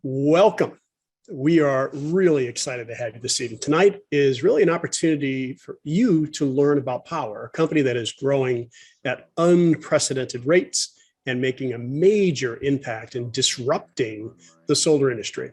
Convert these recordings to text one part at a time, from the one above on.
Welcome. We are really excited to have you this evening. Tonight is really an opportunity for you to learn about Powur, a company that is growing at unprecedented rates and making a major impact in disrupting the solar industry.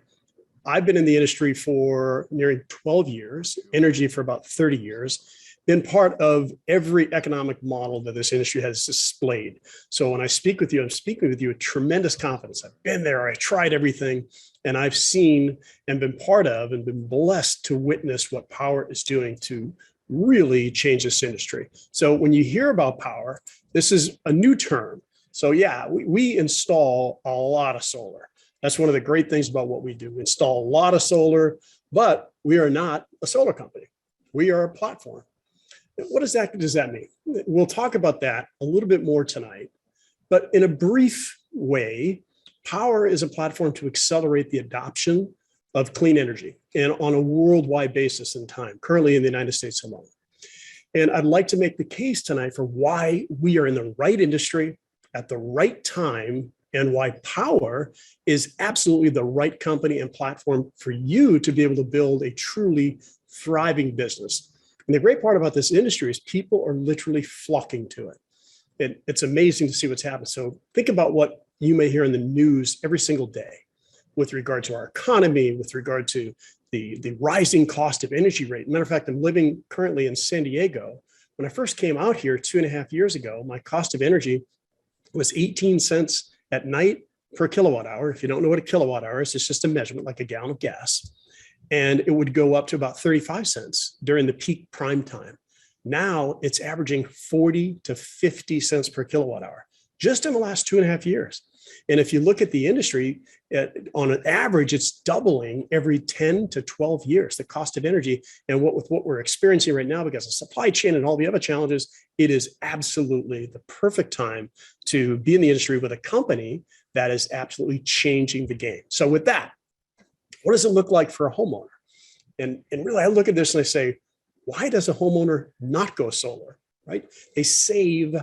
I've been in the industry for nearly 12 years, energy for about 30 years, been part of every economic model that this industry has displayed. So when I speak with you, I'm speaking with you with tremendous confidence. I've been there, I've tried everything, and I've seen and been part of and been blessed to witness what Powur is doing to really change this industry. So when you hear about Powur, this is a new term. So yeah, we install a lot of solar. That's one of the great things about what we do. We install a lot of solar, but we are not a solar company. We are a platform. What does that mean? We'll talk about that a little bit more tonight, but in a brief way, Powur is a platform to accelerate the adoption of clean energy and on a worldwide basis in time, currently in the United States alone. And I'd like to make the case tonight for why we are in the right industry at the right time and why Powur is absolutely the right company and platform for you to be able to build a truly thriving business. And the great part about this industry is people are literally flocking to it. And it's amazing to see what's happened. So think about what you may hear in the news every single day with regard to our economy, with regard to the rising cost of energy rate. Matter of fact, I'm living currently in San Diego. When I first came out here 2.5 years ago, my cost of energy was 18 cents at night per kilowatt hour. If you don't know what a kilowatt hour is, it's just a measurement like a gallon of gas. And it would go up to about 35 cents during the peak prime time. Now it's averaging 40 to 50 cents per kilowatt hour just in the last 2.5 years. And if you look at the industry, on an average, it's doubling every 10 to 12 years, the cost of energy. And with what we're experiencing right now, because of supply chain and all the other challenges, it is absolutely the perfect time to be in the industry with a company that is absolutely changing the game. So with that, what does it look like for a homeowner? And really, I look at this and I say, why does a homeowner not go solar, right? They save,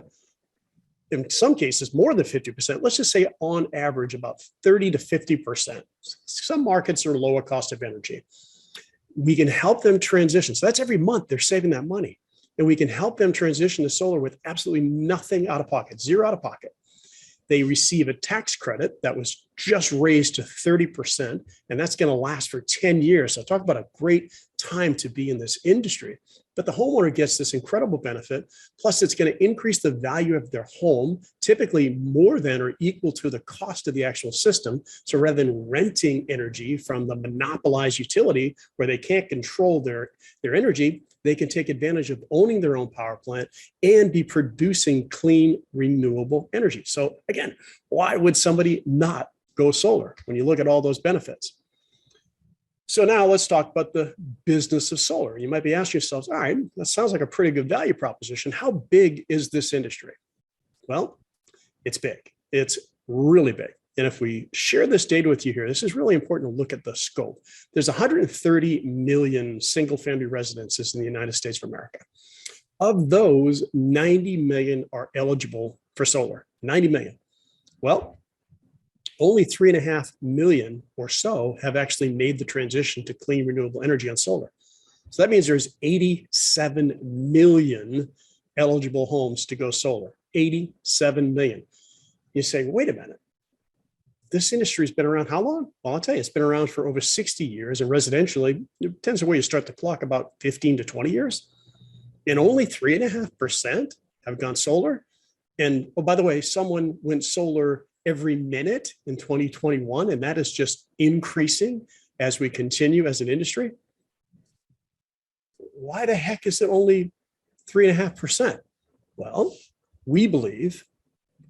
in some cases, more than 50%. Let's just say on average, about 30 to 50%. Some markets are lower cost of energy. We can help them transition. So that's every month they're saving that money. And we can help them transition to solar with absolutely nothing out of pocket, zero out of pocket. They receive a tax credit that was just raised to 30%, and that's going to last for 10 years. So talk about a great time to be in this industry. But the homeowner gets this incredible benefit. Plus, it's going to increase the value of their home, typically more than or equal to the cost of the actual system. So rather than renting energy from the monopolized utility where they can't control their energy, they can take advantage of owning their own power plant and be producing clean, renewable energy. So again, why would somebody not go solar when you look at all those benefits? So now let's talk about the business of solar. You might be asking yourselves, all right, that sounds like a pretty good value proposition. How big is this industry? Well, it's big. It's really big. And if we share this data with you here, this is really important to look at the scope. There's 130 million single-family residences in the United States of America. Of those, 90 million are eligible for solar. 90 million. Well, only 3.5 million or so have actually made the transition to clean, renewable energy on solar. So that means there's 87 million eligible homes to go solar. 87 million. You say, wait a minute. This industry has been around how long? Well, I'll tell you, it's been around for over 60 years. And residentially, it tends to where you start the clock about 15 to 20 years. And only 3.5% have gone solar. And oh, by the way, someone went solar every minute in 2021, and that is just increasing as we continue as an industry. Why the heck is it only 3.5%? Well, we believe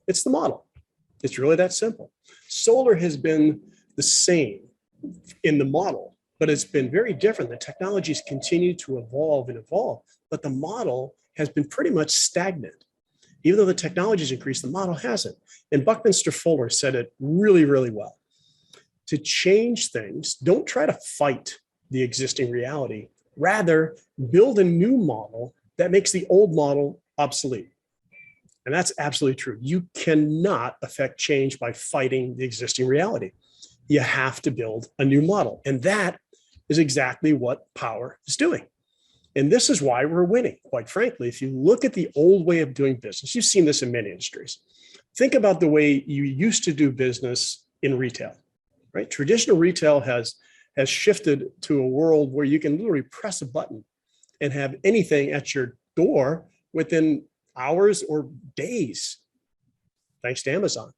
it's the model. It's really that simple. Solar has been the same in the model, but it's been very different. The technologies continue to evolve and evolve, but the model has been pretty much stagnant. Even though the technology's increased, the model hasn't. And Buckminster Fuller said it really, really well. To change things, don't try to fight the existing reality. Rather, build a new model that makes the old model obsolete. And that's absolutely true. You cannot affect change by fighting the existing reality. you have to build a new model. And that is exactly what Powur is doing. And this is why we're winning. Quite frankly, if you look at the old way of doing business, you've seen this in many industries. Think about the way you used to do business in retail, right? Traditional retail has shifted to a world where you can literally press a button and have anything at your door within hours or days, thanks to Amazon.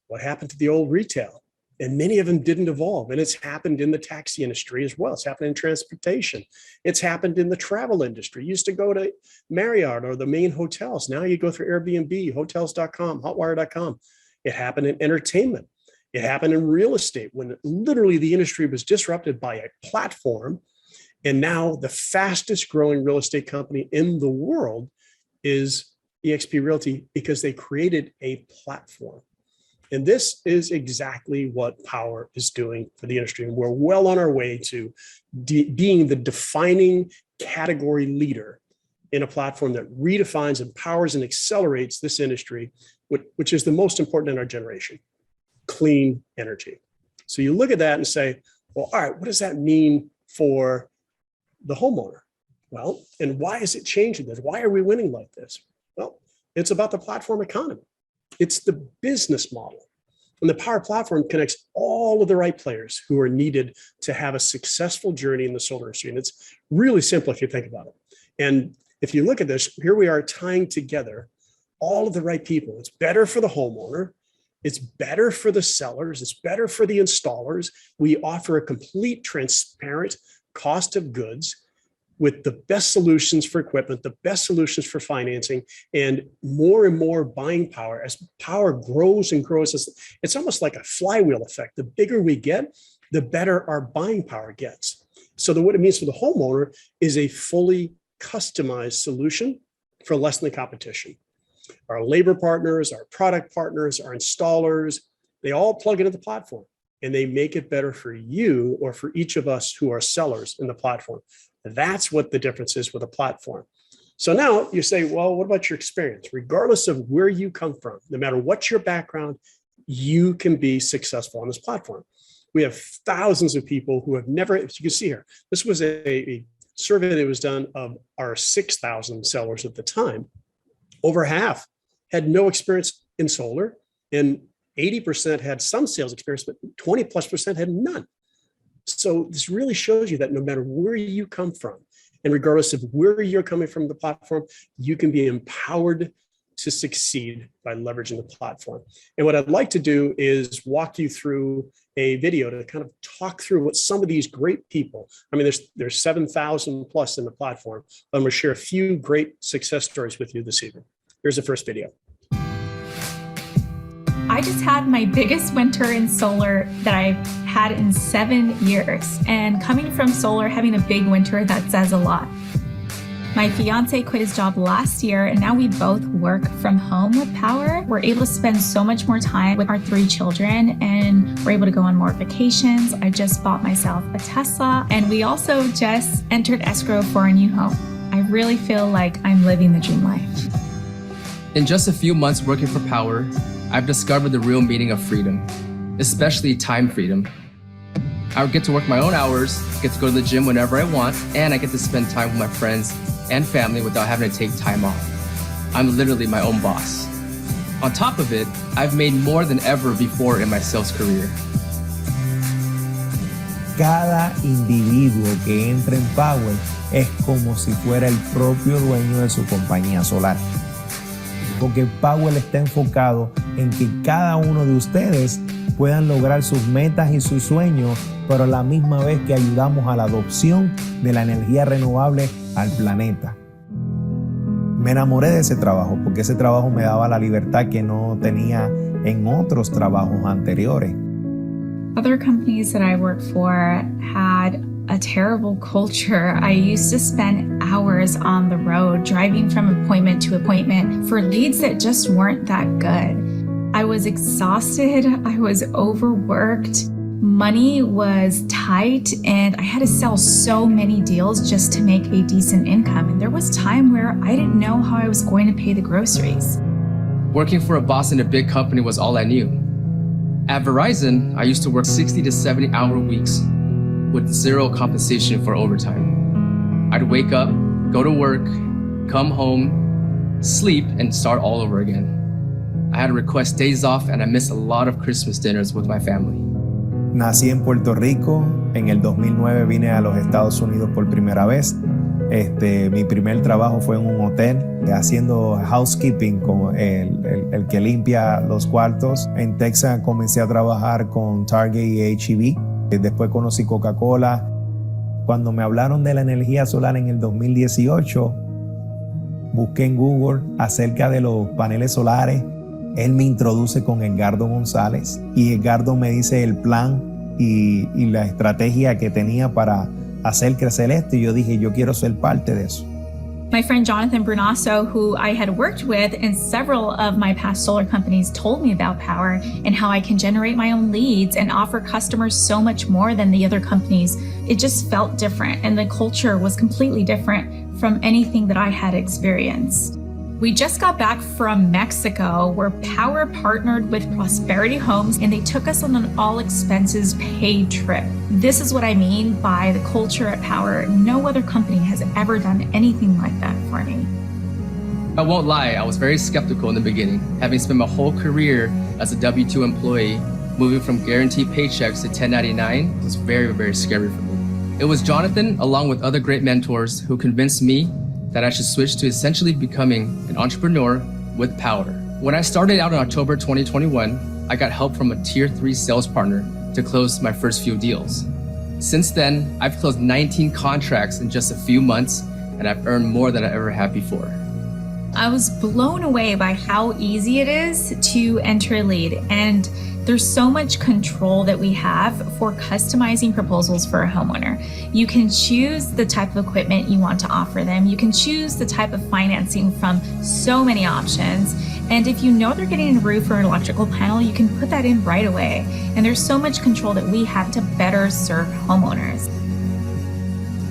What happened to the old retail? And many of them didn't evolve. And it's happened in the taxi industry as well. It's happened in transportation. It's happened in the travel industry. You used to go to Marriott or the main hotels. Now you go through Airbnb, hotels.com, hotwire.com. It happened in entertainment. It happened in real estate when literally the industry was disrupted by a platform. And now the fastest growing real estate company in the world is eXp Realty because they created a platform. And this is exactly what Powur is doing for the industry. And we're well on our way to being the defining category leader in a platform that redefines, empowers, and accelerates this industry, which is the most important in our generation, clean energy. So you look at that and say, well, all right, what does that mean for the homeowner? Well, and why is it changing this? Why are we winning like this? Well, it's about the platform economy. It's the business model. And the Powur platform connects all of the right players who are needed to have a successful journey in the solar industry. And it's really simple if you think about it. And if you look at this, here we are tying together all of the right people. It's better for the homeowner. It's better for the sellers. It's better for the installers. We offer a complete, transparent cost of goods with the best solutions for equipment, the best solutions for financing, and more buying power. As Powur grows and grows, it's almost like a flywheel effect. The bigger we get, the better our buying power gets. So what it means for the homeowner is a fully customized solution for less than the competition. Our labor partners, our product partners, our installers, they all plug into the platform and they make it better for you or for each of us who are sellers in the platform. That's what the difference is with a platform. So now you say, well, what about your experience? Regardless of where you come from, no matter what your background, you can be successful on this platform. We have thousands of people who have never, as you can see here, this was a survey that was done of our 6,000 sellers at the time. Over half had no experience in solar, and 80% had some sales experience, but 20+% had none. So this really shows you that no matter where you come from, and regardless of where you're coming from the platform, you can be empowered to succeed by leveraging the platform. And what I'd like to do is walk you through a video to kind of talk through what some of these great people, I mean, there's 7,000 plus in the platform. I'm going to share a few great success stories with you this evening. Here's the first video. I just had my biggest winter in solar that I've had in 7 years. And coming from solar, having a big winter, that says a lot. My fiance quit his job last year, and now we both work from home with Powur. We're able to spend so much more time with our 3 children, and we're able to go on more vacations. I just bought myself a Tesla, and we also just entered escrow for a new home. I really feel like I'm living the dream life. In just a few months working for Powur, I've discovered the real meaning of freedom, especially time freedom. I get to work my own hours, get to go to the gym whenever I want, and I get to spend time with my friends and family without having to take time off. I'm literally my own boss. On top of it, I've made more than ever before in my sales career. Cada individuo que entra en Powur es como si fuera el propio dueño de su compañía solar. Porque Powur está enfocado en que cada uno de ustedes puedan lograr sus metas y sus sueños, pero a la misma vez que ayudamos a la adopción de la energía renovable al planeta. Me enamoré de ese trabajo porque ese trabajo me daba la libertad que no tenía en otros trabajos anteriores. Other companies that I worked for had a terrible culture. I used to spend hours on the road driving from appointment to appointment for leads that just weren't that good. I was exhausted, I was overworked, money was tight, and I had to sell so many deals just to make a decent income. And there was time where I didn't know how I was going to pay the groceries. Working for a boss in a big company was all I knew. At Verizon, I used to work 60 to 70-hour weeks with zero compensation for overtime. I'd wake up, go to work, come home, sleep, and start all over again. I had to request days off, and I missed a lot of Christmas dinners with my family. Nací en Puerto Rico, en el 2009 vine a los Estados Unidos por primera vez. Mi primer trabajo fue en un hotel, haciendo housekeeping, con el que limpia los cuartos. En Texas comencé a trabajar con Target y H-E-B. Después conocí Coca-Cola. Cuando me hablaron de la energía solar en el 2018, busqué en Google acerca de los paneles solares. Él me introduce con Edgardo González y Edgardo me dice el plan y la estrategia que tenía para hacer crecer esto, y yo dije, yo quiero ser parte de eso. My friend Jonathan Brunasso, who I had worked with in several of my past solar companies, told me about Powur and how I can generate my own leads and offer customers so much more than the other companies. It just felt different, and the culture was completely different from anything that I had experienced. We just got back from Mexico, where Powur partnered with Prosperity Homes, and they took us on an all expenses paid trip. This is what I mean by the culture at Powur. No other company has ever done anything like that for me. I won't lie, I was very skeptical in the beginning. Having spent my whole career as a W-2 employee, moving from guaranteed paychecks to 1099 was very, very scary for me. It was Jonathan, along with other great mentors, who convinced me that I should switch to essentially becoming an entrepreneur with Powur. When I started out in October 2021, I got help from a tier 3 sales partner to close my first few deals. Since then, I've closed 19 contracts in just a few months, and I've earned more than I ever have before. I was blown away by how easy it is to enter a lead, and there's so much control that we have for customizing proposals for a homeowner. You can choose the type of equipment you want to offer them. You can choose the type of financing from so many options. And if you know they're getting a roof or an electrical panel, you can put that in right away. And there's so much control that we have to better serve homeowners.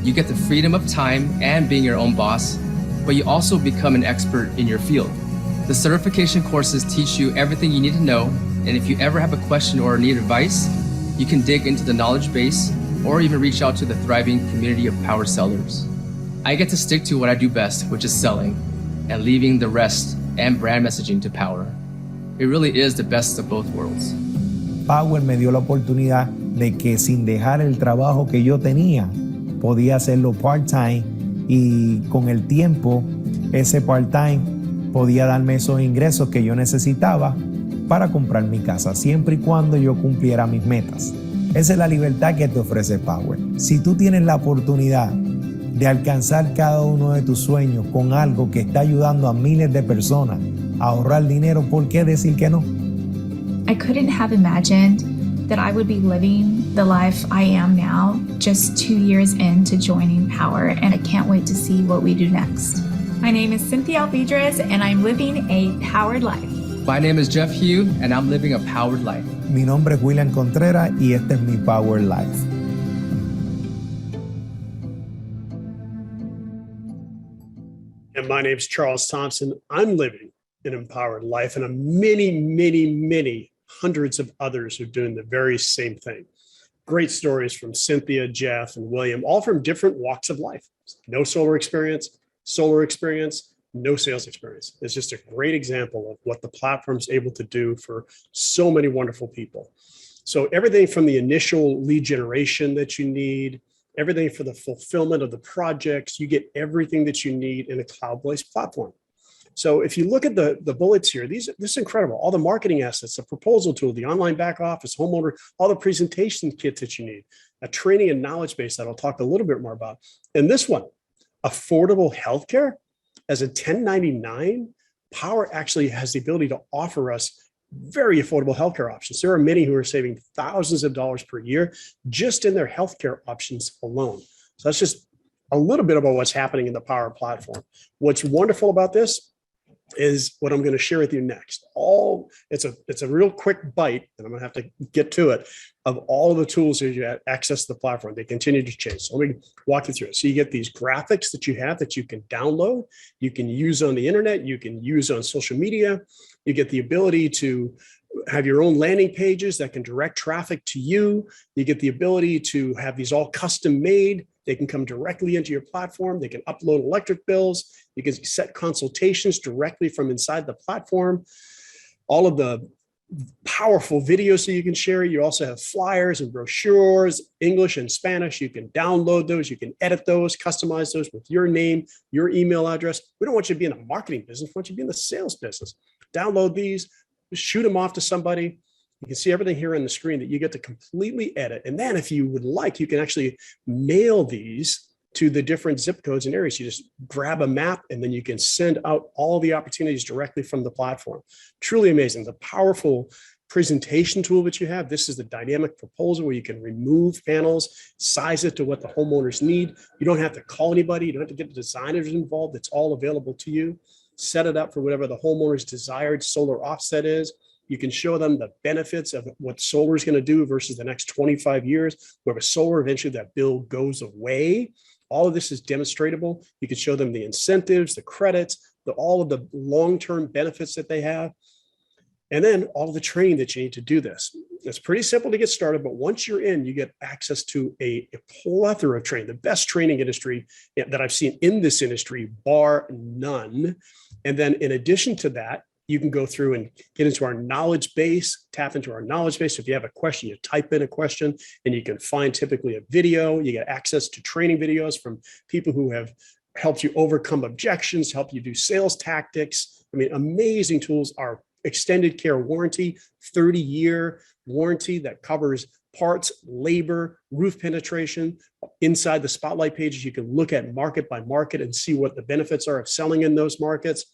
You get the freedom of time and being your own boss, but you also become an expert in your field. The certification courses teach you everything you need to know, and if you ever have a question or need advice, you can dig into the knowledge base or even reach out to the thriving community of Powur sellers. I get to stick to what I do best, which is selling, and leaving the rest and brand messaging to Powur. It really is the best of both worlds. Powur me dio la oportunidad de que sin dejar el trabajo que yo tenía, podía hacerlo part-time, y con el tiempo ese part-time podía darme esos ingresos que yo necesitaba para comprar mi casa, siempre y cuando yo cumpliera mis metas. Esa es la libertad que te ofrece Powur. Si tú tienes la oportunidad de alcanzar cada uno de tus sueños con algo que está ayudando a miles de personas a ahorrar dinero, ¿por qué decir que no? I couldn't have imagined that I would be living the life I am now just 2 years into joining Powur, and I can't wait to see what we do next. My name is Cynthia Alvidrez, and I'm living a powered life. My name is Jeff Hugh, and I'm living a powered life. Mi nombre es William Contreras y este es mi Power Life. And my name is Charles Thompson. I'm living an empowered life, and many hundreds of others are doing the very same thing. Great stories from Cynthia, Jeff, and William, all from different walks of life. No solar experience, no sales experience. It's just a great example of what the platform's able to do for so many wonderful people. So everything from the initial lead generation that you need, everything for the fulfillment of the projects, you get everything that you need in a cloud-based platform. So if you look at the bullets here, this is incredible. All the marketing assets, the proposal tool, the online back office, homeowner, all the presentation kits that you need, a training and knowledge base that I'll talk a little bit more about. And this one, affordable healthcare. As a 1099, Powur actually has the ability to offer us very affordable healthcare options. There are many who are saving thousands of dollars per year just in their healthcare options alone. So that's just a little bit about what's happening in the Powur platform. What's wonderful about this is what I'm going to share with you next. It's a real quick bite, and I'm going to have to get to it, of all of the tools that you have access to the platform. They continue to change. So let me walk you through it. So you get these graphics that you have that you can download, you can use on the internet, you can use on social media. You get the ability to You have your own landing pages that can direct traffic to you. You get the ability to have these all custom made. They can come directly into your platform. They can upload electric bills. You can set consultations directly from inside the platform. All of the powerful videos that you can share. You also have flyers and brochures, English and Spanish. You can download those. You can edit those, customize those with your name, your email address. We don't want you to be in the marketing business. We want you to be in the sales business. Download these, shoot them off to somebody. You can see everything here on the screen that you get to completely edit. And then if you would like, you can actually mail these to the different zip codes and areas. You just grab a map and then you can send out all the opportunities directly from the platform. Truly amazing. The powerful presentation tool that you have. This is the dynamic proposal where you can remove panels, size it to what the homeowners need. You don't have to call anybody. You don't have to get the designers involved. It's all available to you. Set it up for whatever the homeowner's desired solar offset is. You can show them the benefits of what solar is going to do versus the next 25 years, where with solar, eventually that bill goes away. All of this is demonstratable. You can show them the incentives, the credits, all of the long-term benefits that they have, and then all of the training that you need to do this. It's pretty simple to get started, but once you're in, you get access to a plethora of training, the best training industry that I've seen in this industry, bar none. And then in addition to that, you can go through and get into our knowledge base, tap into our knowledge base. If you have a question, you type in a question and you can find typically a video. You get access to training videos from people who have helped you overcome objections, help you do sales tactics. I mean, amazing tools. Our extended care warranty, 30-year warranty that covers parts, labor, roof penetration. Inside the spotlight pages, you can look at market by market and see what the benefits are of selling in those markets.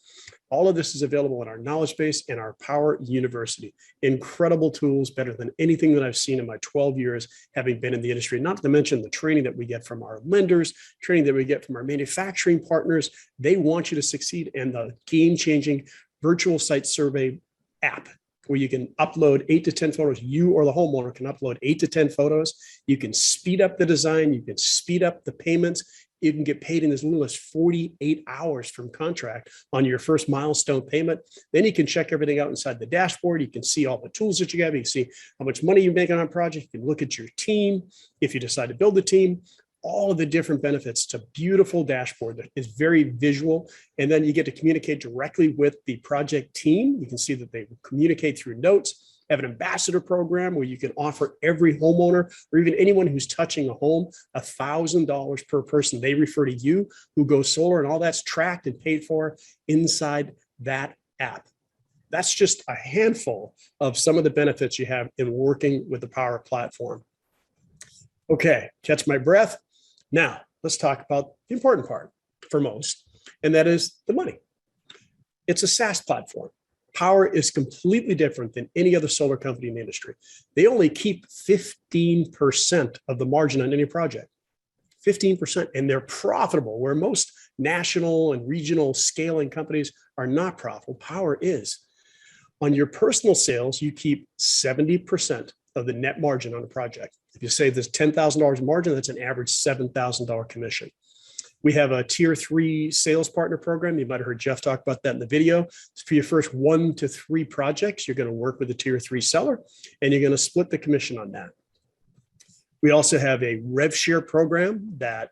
All of this is available in our knowledge base and our Powur University. Incredible tools, better than anything that I've seen in my 12 years having been in the industry, not to mention the training that we get from our lenders, training that we get from our manufacturing partners. They want you to succeed, and the game-changing virtual site survey app where you can upload 8 to 10 photos. You or the homeowner can upload 8 to 10 photos. You can speed up the design. You can speed up the payments. You can get paid in as little as 48 hours from contract on your first milestone payment. Then you can check everything out inside the dashboard. You can see all the tools that you have. You can see how much money you're making on a project. You can look at your team. If you decide to build a team, all of the different benefits. It's a beautiful dashboard that is very visual. And then you get to communicate directly with the project team. You can see that they communicate through notes. Have an ambassador program where you can offer every homeowner or even anyone who's touching a home $1,000 per person. They refer to you who goes solar, and all that's tracked and paid for inside that app. That's just a handful of some of the benefits you have in working with the Powur platform. Okay, catch my breath. Now let's talk about the important part for most, and that is the money. It's a SaaS platform. Powur is completely different than any other solar company in the industry. They only keep 15% of the margin on any project, 15%, and they're profitable, where most national and regional scaling companies are not profitable. Powur is. On your personal sales, you keep 70% of the net margin on a project. If you say there's $10,000 margin, that's an average $7,000 commission. We have a tier 3 sales partner program. You might have heard Jeff talk about that in the video. So for your first 1 to 3 projects, you're going to work with a tier 3 seller, and you're going to split the commission on that. We also have a rev share program that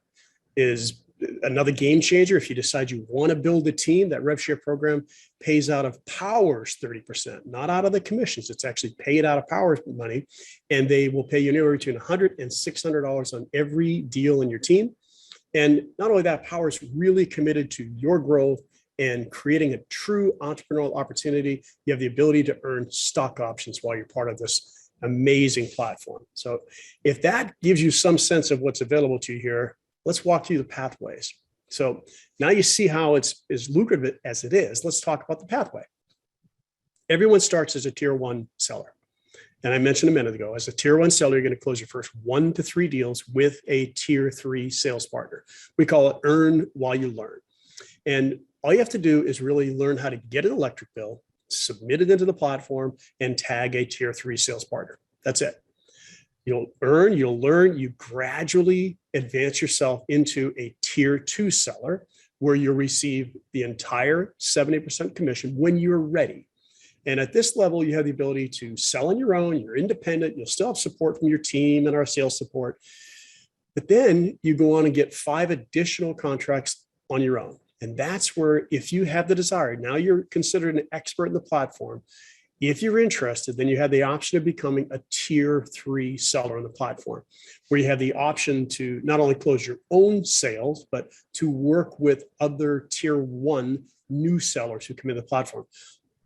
is another game changer. If you decide you want to build a team, that rev share program pays out of Powur's 30%, not out of the commissions. It's actually paid out of Powur's money, and they will pay you anywhere between $100 and $600 on every deal in your team. And not only that, Powur is really committed to your growth and creating a true entrepreneurial opportunity. You have the ability to earn stock options while you're part of this amazing platform. So if that gives you some sense of what's available to you here, let's walk through the pathways. So now you see how it's as lucrative as it is. Let's talk about the pathway. Everyone starts as a tier 1 seller. And I mentioned a minute ago, as a tier 1 seller, you're going to close your first 1 to 3 deals with a tier 3 sales partner. We call it earn while you learn. And all you have to do is really learn how to get an electric bill, submit it into the platform, and tag a tier 3 sales partner. That's it. You'll earn, you'll learn, you gradually advance yourself into a tier 2 seller where you'll receive the entire 70% commission when you're ready. And at this level, you have the ability to sell on your own. You're independent. You'll still have support from your team and our sales support. But then you go on and get 5 additional contracts on your own. And that's where, if you have the desire, now you're considered an expert in the platform. If you're interested, then you have the option of becoming a tier 3 seller on the platform, where you have the option to not only close your own sales, but to work with other tier 1 new sellers who come into the platform.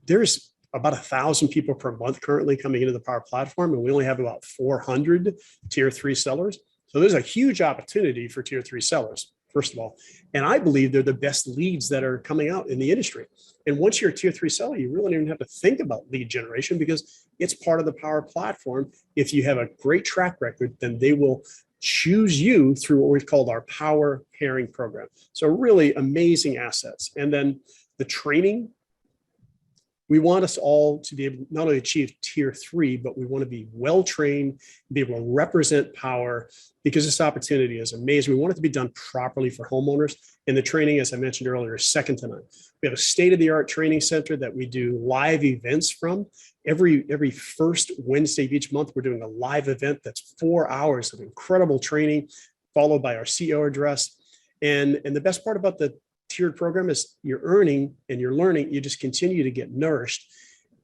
There's about 1,000 people per month currently coming into the Powur platform, and we only have about 400 tier 3 sellers. So there's a huge opportunity for tier 3 sellers, first of all. And I believe they're the best leads that are coming out in the industry. And once you're a tier 3 seller, you really don't even have to think about lead generation, because it's part of the Powur platform. If you have a great track record, then they will choose you through what we've called our Powur pairing program. So really amazing assets. And then the training, we want us all to be able to not only achieve tier 3, but we want to be well-trained, be able to represent Powur, because this opportunity is amazing. We want it to be done properly for homeowners. And the training, as I mentioned earlier, is second to none. We have a state-of-the-art training center that we do live events from. Every first Wednesday of each month, we're doing a live event that's 4 hours of incredible training, followed by our CEO address. And the best part about the tiered program is you're earning and you're learning. You just continue to get nourished.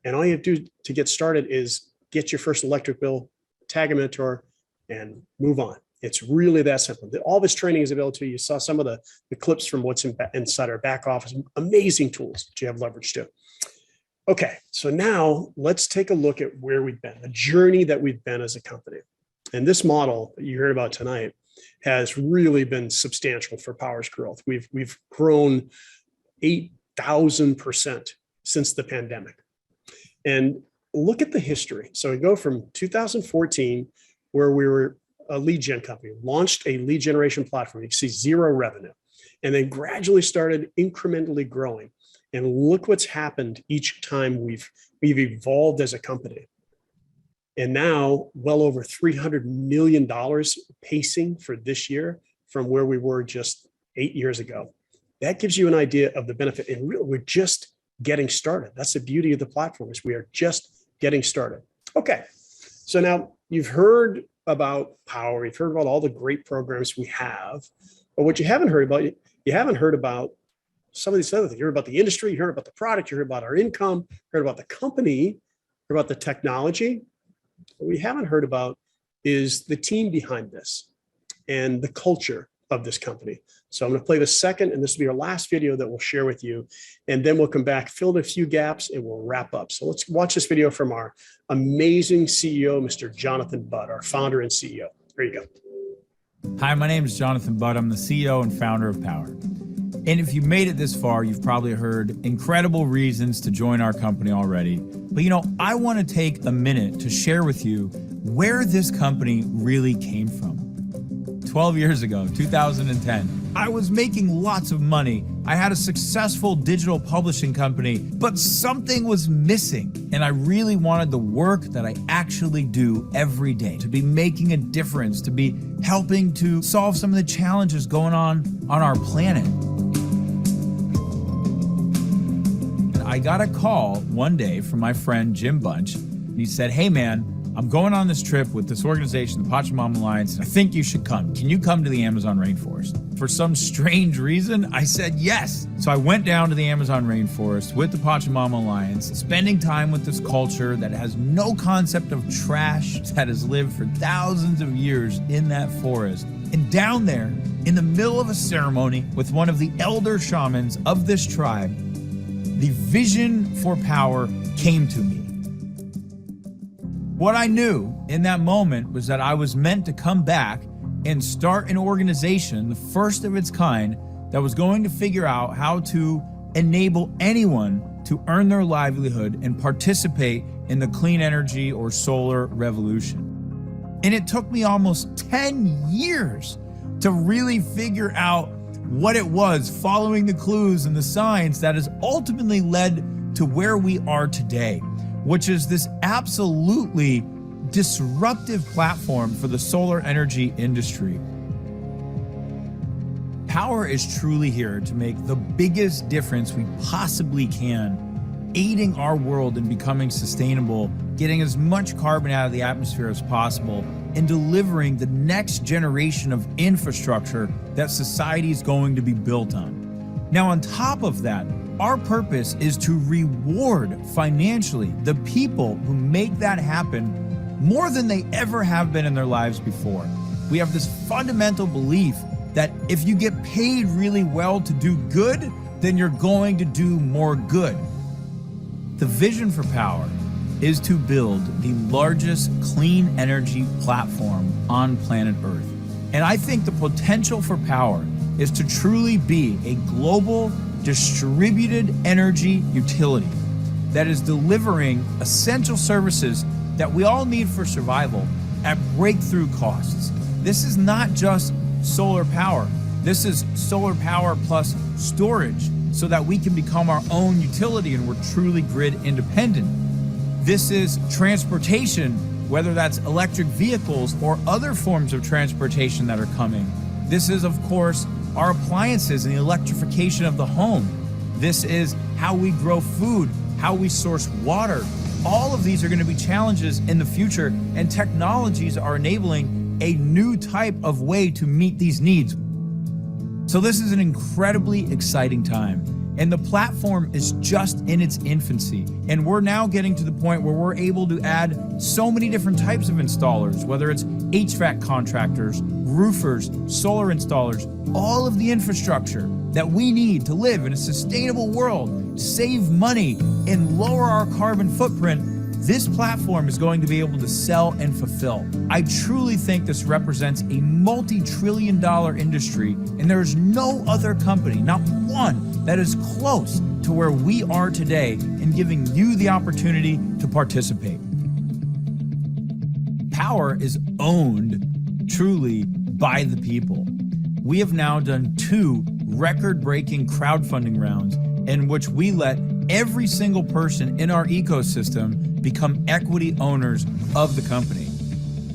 And all you have to do to get started is get your first electric bill, tag a mentor, and move on. It's really that simple. All this training is available to you. You saw some of the clips from what's inside our back office. Amazing tools that you have leverage to. Okay, so now let's take a look at where we've been, the journey that we've been as a company. And this model that you heard about tonight has really been substantial for Powur's growth. We've grown 8,000% since the pandemic. And look at the history. So we go from 2014, where we were a lead gen company, launched a lead generation platform. You can see 0 revenue, and then gradually started incrementally growing. And look what's happened each time we've evolved as a company. And now well over $300 million pacing for this year from where we were just 8 years ago. That gives you an idea of the benefit. And really, we're just getting started. That's the beauty of the platform, is we are just getting started. Okay, so now you've heard about Powur, you've heard about all the great programs we have, but what you haven't heard about, you haven't heard about some of these other things. You heard about the industry, you heard about the product, you heard about our income, you heard about the company, you heard about the technology. What we haven't heard about is the team behind this and the culture of this company. So I'm going to play the second, and this will be our last video that we'll share with you. And then we'll come back, fill in a few gaps, and we'll wrap up. So let's watch this video from our amazing CEO, Mr. Jonathan Budd, our founder and CEO. Here you go. Hi, my name is Jonathan Budd. I'm the CEO and founder of Powur. And if you made it this far, you've probably heard incredible reasons to join our company already. But I want to take a minute to share with you where this company really came from. 12 years ago, 2010, I was making lots of money. I had a successful digital publishing company, but something was missing. And I really wanted the work that I actually do every day to be making a difference, to be helping to solve some of the challenges going on our planet. I got a call one day from my friend Jim Bunch, and he said, "Hey man, I'm going on this trip with this organization, the Pachamama Alliance, and I think you should come. Can you come to the Amazon rainforest?" For some strange reason, I said yes. So I went down to the Amazon rainforest with the Pachamama Alliance, spending time with this culture that has no concept of trash, that has lived for thousands of years in that forest. And down there, in the middle of a ceremony with one of the elder shamans of this tribe, the vision for Powur came to me. What I knew in that moment was that I was meant to come back and start an organization, the first of its kind, that was going to figure out how to enable anyone to earn their livelihood and participate in the clean energy or solar revolution. And it took me almost 10 years to really figure out what it was, following the clues and the science that has ultimately led to where we are today, which is this absolutely disruptive platform for the solar energy industry. Powur is truly here to make the biggest difference we possibly can aiding our world in becoming sustainable, getting as much carbon out of the atmosphere as possible, and delivering the next generation of infrastructure that society is going to be built on. Now, on top of that, our purpose is to reward financially the people who make that happen more than they ever have been in their lives before. We have this fundamental belief that if you get paid really well to do good, then you're going to do more good. The vision for Powur is to build the largest clean energy platform on planet Earth. And I think the potential for Powur is to truly be a global distributed energy utility that is delivering essential services that we all need for survival at breakthrough costs. This is not just solar power. This is solar power plus storage so that we can become our own utility and we're truly grid independent. This is transportation, whether that's electric vehicles or other forms of transportation that are coming. This is, of course, our appliances and the electrification of the home. This is how we grow food, how we source water. All of these are going to be challenges in the future, and technologies are enabling a new type of way to meet these needs. So this is an incredibly exciting time, and the platform is just in its infancy. And we're now getting to the point where we're able to add so many different types of installers, whether it's HVAC contractors, roofers, solar installers, all of the infrastructure that we need to live in a sustainable world, save money, and lower our carbon footprint. This platform is going to be able to sell and fulfill. I truly think this represents a multi-trillion-dollar industry, and there is no other company, not one, that is close to where we are today in giving you the opportunity to participate. Powur is owned truly by the people. We have now done 2 record-breaking crowdfunding rounds in which we let every single person in our ecosystem become equity owners of the company.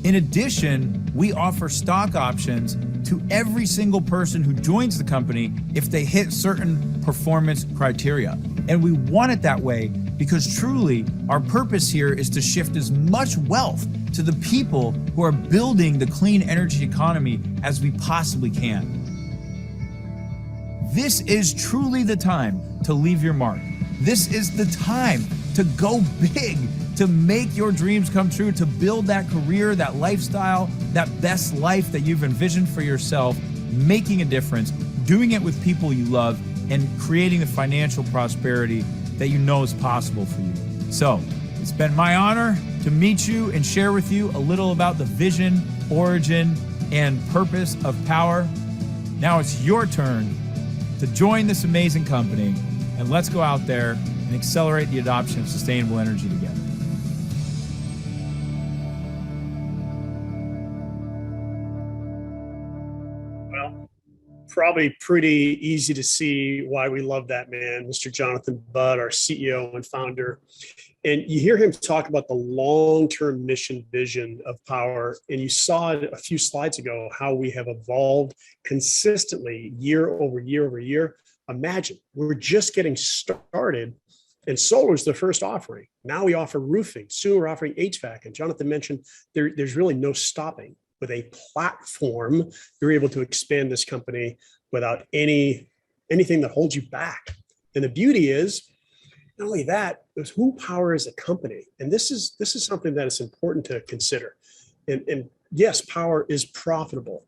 In addition, we offer stock options to every single person who joins the company if they hit certain performance criteria. And we want it that way because truly our purpose here is to shift as much wealth to the people who are building the clean energy economy as we possibly can. This is truly the time to leave your mark. This is the time to go big, to make your dreams come true, to build that career, that lifestyle, that best life that you've envisioned for yourself, making a difference, doing it with people you love, and creating the financial prosperity that you know is possible for you. So, it's been my honor to meet you and share with you a little about the vision, origin, and purpose of Powur. Now it's your turn to join this amazing company, and let's go out there and accelerate the adoption of sustainable energy together. Well, probably pretty easy to see why we love that man, Mr. Jonathan Budd, our CEO and founder. And you hear him talk about the long-term mission vision of Powur, and you saw it a few slides ago, how we have evolved consistently year over year over year. Imagine, we're just getting started, and solar is the first offering. Now we offer roofing, soon we're offering HVAC, and Jonathan mentioned there's really no stopping. With a platform, you're able to expand this company without anything that holds you back. And the beauty is, not only that, it was who Powur is a company. And this is something that is important to consider. And yes, Powur is profitable,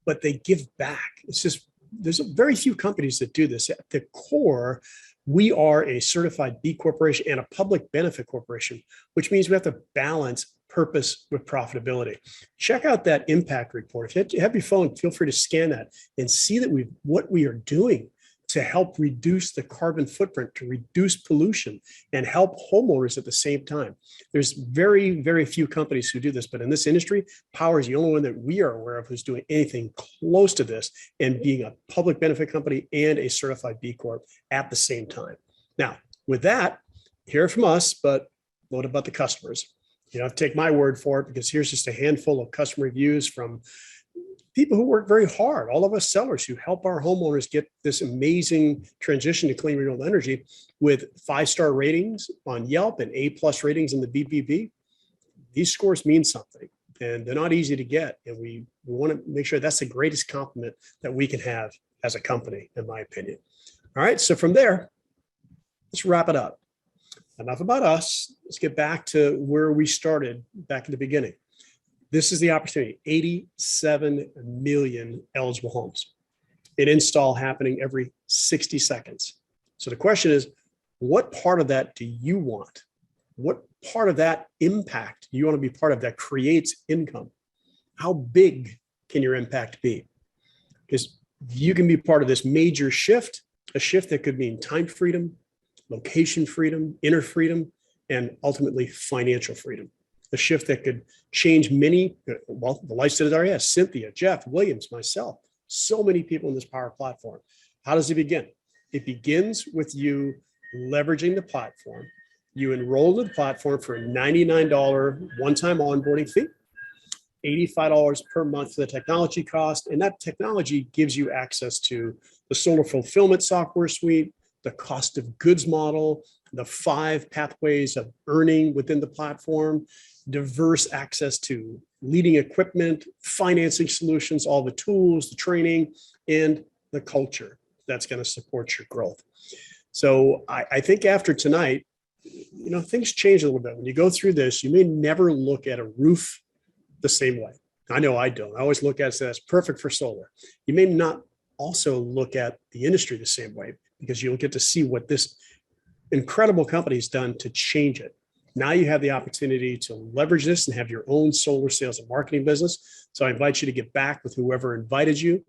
but they give back. It's just, there's very few companies that do this. At the core, we are a certified B Corporation and a public benefit corporation, which means we have to balance purpose with profitability. Check out that impact report. If you have your phone, feel free to scan that and see that what we are doing to help reduce the carbon footprint, to reduce pollution, and help homeowners at the same time. There's very, very few companies who do this, but in this industry, Powur is the only one that we are aware of who's doing anything close to this and being a public benefit company and a certified B Corp at the same time. Now, with that, hear from us, but what about the customers? You don't have to take my word for it, because here's just a handful of customer reviews from people who work very hard, all of us sellers who help our homeowners get this amazing transition to clean renewable energy with 5-star ratings on Yelp and A+ ratings in the BBB. These scores mean something, and they're not easy to get. And we want to make sure that's the greatest compliment that we can have as a company, in my opinion. All right, so from there, let's wrap it up. Enough about us. Let's get back to where we started back in the beginning. This is the opportunity, 87 million eligible homes. An install happening every 60 seconds. So the question is, what part of that do you want? What part of that impact you want to be part of that creates income? How big can your impact be? Because you can be part of this major shift, a shift that could mean time freedom, location freedom, inner freedom, and ultimately financial freedom. A shift that could change many, well, the lifestyle of RES, Cynthia, Jeff, Williams, myself, so many people in this Powur platform. How does it begin? It begins with you leveraging the platform. You enroll in the platform for a $99 one-time onboarding fee, $85 per month for the technology cost. And that technology gives you access to the solar fulfillment software suite, the cost of goods model, the 5 pathways of earning within the platform, diverse access to leading equipment, financing solutions, all the tools, the training, and the culture that's going to support your growth. So I think after tonight, things change a little bit. When you go through this, you may never look at a roof the same way. I know I don't. I always look at it and say that's perfect for solar. You may not also look at the industry the same way, because you'll get to see what this incredible company has done to change it. Now you have the opportunity to leverage this and have your own solar sales and marketing business. So I invite you to get back with whoever invited you.